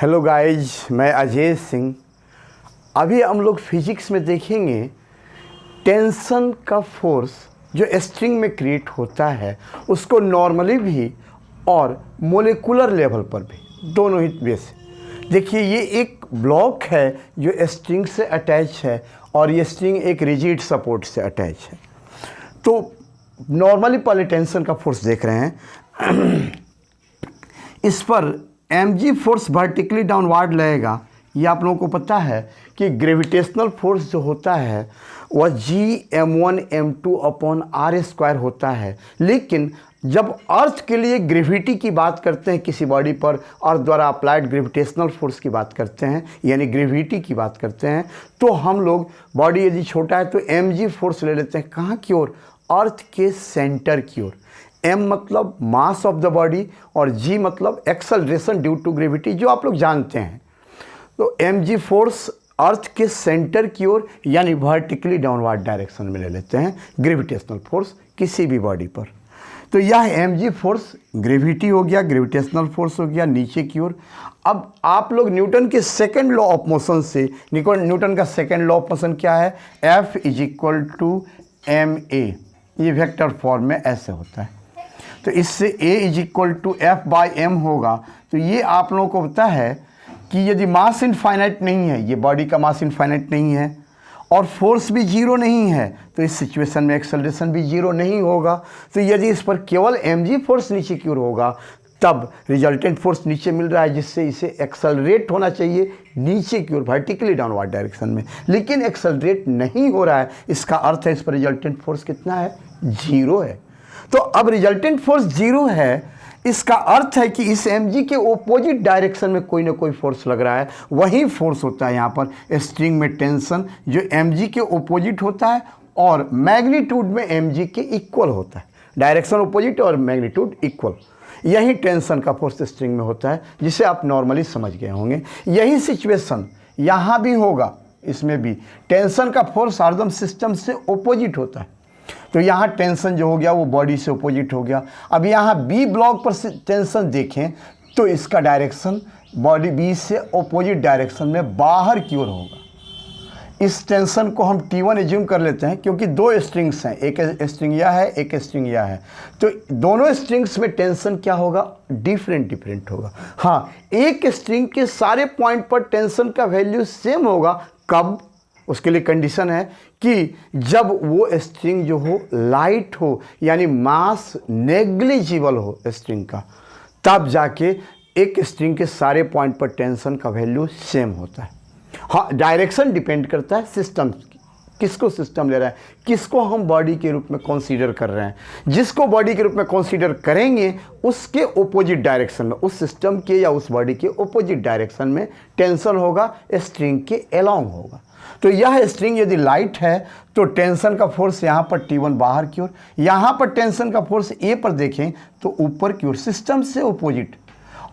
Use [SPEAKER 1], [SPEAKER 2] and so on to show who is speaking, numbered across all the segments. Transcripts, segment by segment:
[SPEAKER 1] Hello guys, मैं अजय सिंह। अभी हम लोग फिजिक्स में देखेंगे टेंशन का फोर्स जो स्ट्रिंग में क्रिएट होता है उसको नॉर्मली भी और मोलिकुलर लेवल पर भी, दोनों ही वे से। देखिए, ये एक ब्लॉक है जो स्ट्रिंग से अटैच है और ये स्ट्रिंग एक रिजिड सपोर्ट से अटैच है। तो नॉर्मली पहले टेंशन का फोर्स देख रहे हैं। इस पर mg फोर्स वर्टिकली डाउनवर्ड लगेगा। ये आप लोगों को पता है कि ग्रेविटेशनल फोर्स जो होता है वह Gm1m2 अपॉन आर स्क्वायर होता है। लेकिन जब अर्थ के लिए ग्रेविटी की बात करते हैं किसी बॉडी पर, अर्थ द्वारा अप्लाइड ग्रेविटेशनल फोर्स की बात करते हैं, यानी ग्रेविटी की बात करते हैं, तो हम लोग बॉडी यदि छोटा है तो mg फोर्स ले लेते हैं। कहाँ की ओर? अर्थ के सेंटर की ओर। m मतलब मास ऑफ द बॉडी और g मतलब एक्सेलरेशन ड्यू टू ग्रेविटी, जो आप लोग जानते हैं। तो mg फोर्स अर्थ के सेंटर की ओर यानी वर्टिकली डाउनवर्ड डायरेक्शन में ले लेते हैं ग्रेविटेशनल फोर्स किसी भी बॉडी पर। तो यह mg फोर्स ग्रेविटी हो गया, ग्रेविटेशनल फोर्स हो गया नीचे की ओर। अब आप लोग न्यूटन के सेकंड लॉ ऑफ मोशन से, न्यूटन का सेकंड लॉ ऑफ मोशन क्या है? F = ma। ये वेक्टर फॉर्म में ऐसे होता है। तो इससे A = F/m होगा। तो ये आप लोगों को पता है कि यदि मास इनफाइनाइट नहीं है, ये बॉडी का मास इनफाइनाइट नहीं है और फोर्स भी जीरो नहीं है, तो इस सिचुएशन में एक्सेलरेशन भी जीरो नहीं होगा। तो यदि इस पर केवल mg फोर्स नीचे की ओर होगा तब रिजल्टेंट फोर्स नीचे मिल रहा है, जिससे इसे एक्सेलरेट होना चाहिए नीचे की ओर वर्टिकली डाउनवर्ड डायरेक्शन में, लेकिन एक्सेलरेट नहीं हो रहा है। इसका अर्थ है इस पर रिजल्टेंट फोर्स कितना है? जीरो है। तो अब रिजल्टेंट फोर्स जीरो है, इसका अर्थ है कि इस mg के ओपोजिट डायरेक्शन में कोई ना कोई फोर्स लग रहा है। वही फोर्स होता है यहाँ पर स्ट्रिंग में टेंशन, जो mg के ओपोजिट होता है और मैग्नीट्यूड में mg के इक्वल होता है। डायरेक्शन ओपोजिट और मैग्नीट्यूड इक्वल, यही टेंशन का फोर्स स्ट्रिंग में होता है, जिसे आप नॉर्मली समझ गए होंगे। यही सिचुएशन यहाँ भी होगा। इसमें भी टेंशन का फोर्स हरदम सिस्टम से ओपोजिट होता है। तो यहाँ टेंशन जो हो गया वो बॉडी से ओपोजिट हो गया। अब यहाँ बी ब्लॉक पर टेंशन देखें तो इसका डायरेक्शन बॉडी बी से ओपोजिट डायरेक्शन में बाहर की ओर होगा। इस टेंशन को हम T1 एज्यूम कर लेते हैं, क्योंकि दो स्ट्रिंग्स हैं, एक स्ट्रिंग यह है, एक स्ट्रिंग यह है। तो दोनों स्ट्रिंग्स में टेंशन क्या होगा? डिफरेंट होगा। हाँ, एक स्ट्रिंग के सारे पॉइंट पर टेंशन का वैल्यू सेम होगा। कब? उसके लिए कंडीशन है कि जब वो स्ट्रिंग जो हो लाइट हो, यानी मास नेग्लिजिबल हो स्ट्रिंग का, तब जाके एक स्ट्रिंग के सारे पॉइंट पर टेंशन का वैल्यू सेम होता है। हाँ, डायरेक्शन डिपेंड करता है सिस्टम की, किसको सिस्टम ले रहा है, किसको हम बॉडी के रूप में कंसीडर कर रहे हैं। जिसको बॉडी के रूप में कंसीडर करेंगे उसके ओपोजिट डायरेक्शन में, उस सिस्टम के या उस बॉडी के ओपोजिट डायरेक्शन में टेंशन होगा, स्ट्रिंग के अलोंग होगा। तो यह स्ट्रिंग यदि लाइट है तो टेंशन का फोर्स यहाँ पर T1 बाहर की ओर, यहाँ पर टेंशन का फोर्स A पर देखें तो ऊपर की ओर, सिस्टम से ओपोजिट।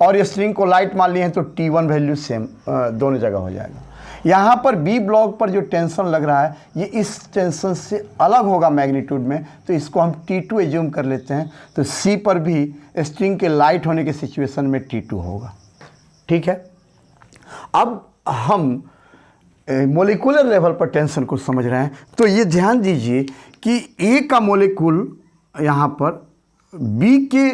[SPEAKER 1] और ये स्ट्रिंग को लाइट मान लिए हैं तो T1 वैल्यू सेम दोनों जगह हो जाएगा। यहाँ पर बी ब्लॉक पर जो टेंशन लग रहा है ये इस टेंशन से अलग होगा मैग्नीट्यूड में, तो इसको हम T2 एज्यूम कर लेते हैं। तो C पर भी स्ट्रिंग के लाइट होने के सिचुएशन में T2 होगा। ठीक है, अब हम मोलिकुलर लेवल पर टेंशन को समझ रहे हैं। तो ये ध्यान दीजिए कि ए का मोलिकुल यहाँ पर बी के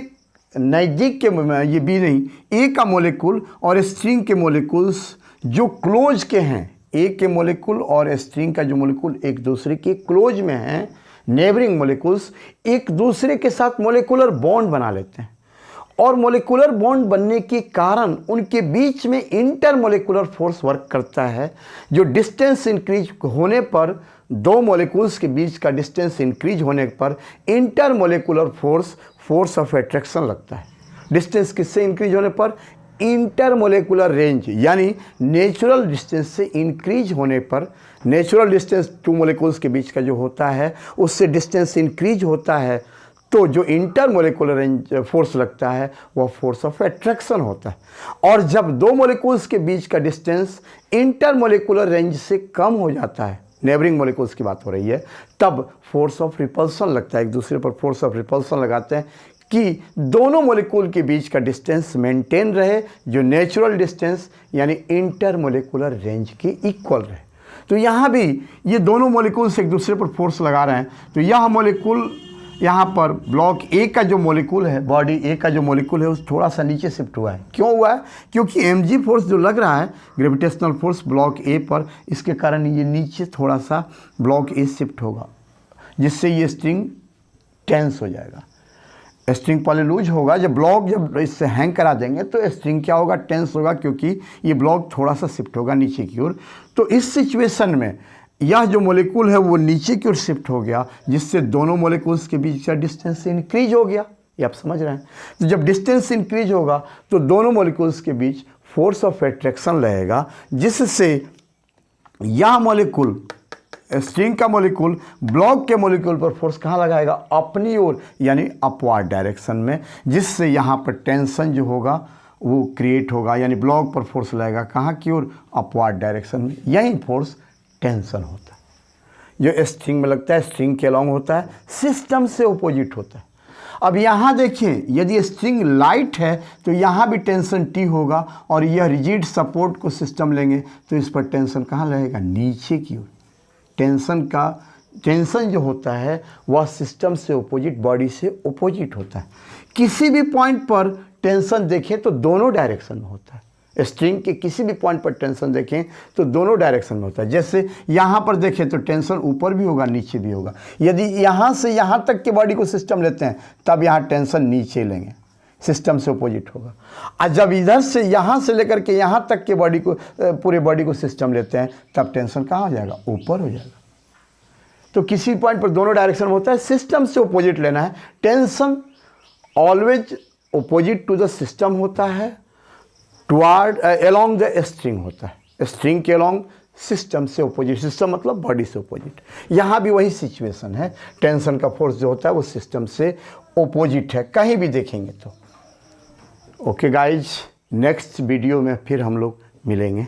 [SPEAKER 1] नज़दीक के, ये बी नहीं, ए का मोलिकुल और स्ट्रिंग के मोलिकुल्स जो क्लोज के हैं, ए के मोलिकुल और स्ट्रिंग का जो मोलिकुल एक दूसरे के क्लोज में हैं, नेबरिंग मोलिकुल्स, एक दूसरे के साथ मोलिकुलर बॉन्ड बना लेते हैं। और मोलिकुलर बॉन्ड बनने के कारण उनके बीच में इंटरमोलिकुलर फोर्स वर्क करता है। जो डिस्टेंस इंक्रीज होने पर, दो मोलिकुल्स के बीच का डिस्टेंस इंक्रीज होने पर इंटरमोलिकुलर फोर्स ऑफ अट्रैक्शन लगता है। डिस्टेंस किससे इंक्रीज होने पर? इंटरमोलिकुलर रेंज, यानी नेचुरल डिस्टेंस से इंक्रीज होने पर, नेचुरल डिस्टेंस टू मोलिकुल्स के बीच का जो होता है उससे डिस्टेंस इंक्रीज होता है, तो जो इंटरमोलिकुलर रेंज फोर्स लगता है वह फोर्स ऑफ अट्रैक्शन होता है। और जब दो मोलिकुल्स के बीच का डिस्टेंस इंटरमोलिकुलर रेंज से कम हो जाता है, नेबरिंग मोलिकुल्स की बात हो रही है, तब फोर्स ऑफ रिपल्सन लगता है। एक दूसरे पर फोर्स ऑफ रिपल्सन लगाते हैं। कि दोनों मॉलिक्यूल के बीच का डिस्टेंस मेंटेन रहे, जो नेचुरल डिस्टेंस यानी इंटरमोलिकुलर रेंज के इक्वल रहे। तो यहाँ भी ये दोनों मॉलिक्यूल्स एक दूसरे पर फोर्स लगा रहे हैं, तो यह मॉलिक्यूल यहाँ पर ब्लॉक ए का जो मॉलिक्यूल है, बॉडी ए का जो मॉलिक्यूल है, उस थोड़ा सा नीचे शिफ्ट हुआ है। क्यों हुआ है? क्योंकि mg फोर्स जो लग रहा है, ग्रेविटेशनल फोर्स ब्लॉक ए पर, इसके कारण ये नीचे थोड़ा सा ब्लॉक ए शिफ्ट होगा, जिससे ये स्ट्रिंग टेंस हो जाएगा। स्ट्रिंग पहले लूज होगा, जब इससे हैंग करा देंगे तो स्ट्रिंग क्या होगा? टेंस होगा, क्योंकि ये ब्लॉक थोड़ा सा शिफ्ट होगा नीचे की ओर। तो इस सिचुएशन में यह जो मॉलिक्यूल है वो नीचे की ओर शिफ्ट हो गया, जिससे दोनों मॉलिक्यूल्स के बीच का डिस्टेंस इंक्रीज हो गया। ये आप समझ रहे हैं? तो जब डिस्टेंस इंक्रीज होगा तो दोनों मॉलिक्यूल्स के बीच फोर्स ऑफ एट्रैक्शन रहेगा, जिससे यह मॉलिक्यूल, स्ट्रिंग का मॉलिक्यूल ब्लॉक के मॉलिक्यूल पर फोर्स कहाँ लगाएगा? अपनी ओर, यानी अपवार्ड डायरेक्शन में, जिससे यहाँ पर टेंशन जो होगा वो क्रिएट होगा, यानी ब्लॉक पर फोर्स लगेगा कहाँ की ओर? अपवार्ड डायरेक्शन में। यही फोर्स टेंशन होता है, जो स्ट्रिंग में लगता है, स्ट्रिंग के अलॉन्ग होता है, सिस्टम से अपोजिट होता है। अब यहाँ देखिए, यदि स्ट्रिंग लाइट है तो यहाँ भी टेंशन T होगा, और यह रिजिड सपोर्ट को सिस्टम लेंगे तो इस पर टेंशन कहाँ रहेगा? नीचे की ओर। टेंशन जो होता है वह सिस्टम से अपोजिट, बॉडी से अपोजिट होता है। किसी भी पॉइंट पर टेंशन देखें तो दोनों डायरेक्शन में होता है। स्ट्रिंग के किसी भी पॉइंट पर टेंशन देखें तो दोनों डायरेक्शन में होता है। जैसे यहाँ पर देखें तो टेंशन ऊपर भी होगा, नीचे भी होगा। यदि यहाँ से यहाँ तक के बॉडी को सिस्टम लेते हैं तब यहाँ टेंशन नीचे लेंगे, सिस्टम से अपोजिट होगा। और जब इधर से यहाँ से लेकर के यहाँ तक के बॉडी को, पूरे बॉडी को सिस्टम लेते हैं, तब टेंशन कहाँ हो जाएगा? ऊपर हो जाएगा। तो किसी पॉइंट पर दोनों डायरेक्शन में होता है, सिस्टम से अपोजिट लेना है। Tension always opposite to the system होता है, टुवार्ड अलोंग द स्ट्रिंग होता है, स्ट्रिंग के अलोंग, सिस्टम से अपोजिट, सिस्टम मतलब बॉडी से अपोजिट। यहाँ भी वही सिचुएशन है, टेंशन का फोर्स जो होता है वो सिस्टम से अपोजिट है, कहीं भी देखेंगे तो। ओके गाइज, नेक्स्ट वीडियो में फिर हम लोग मिलेंगे।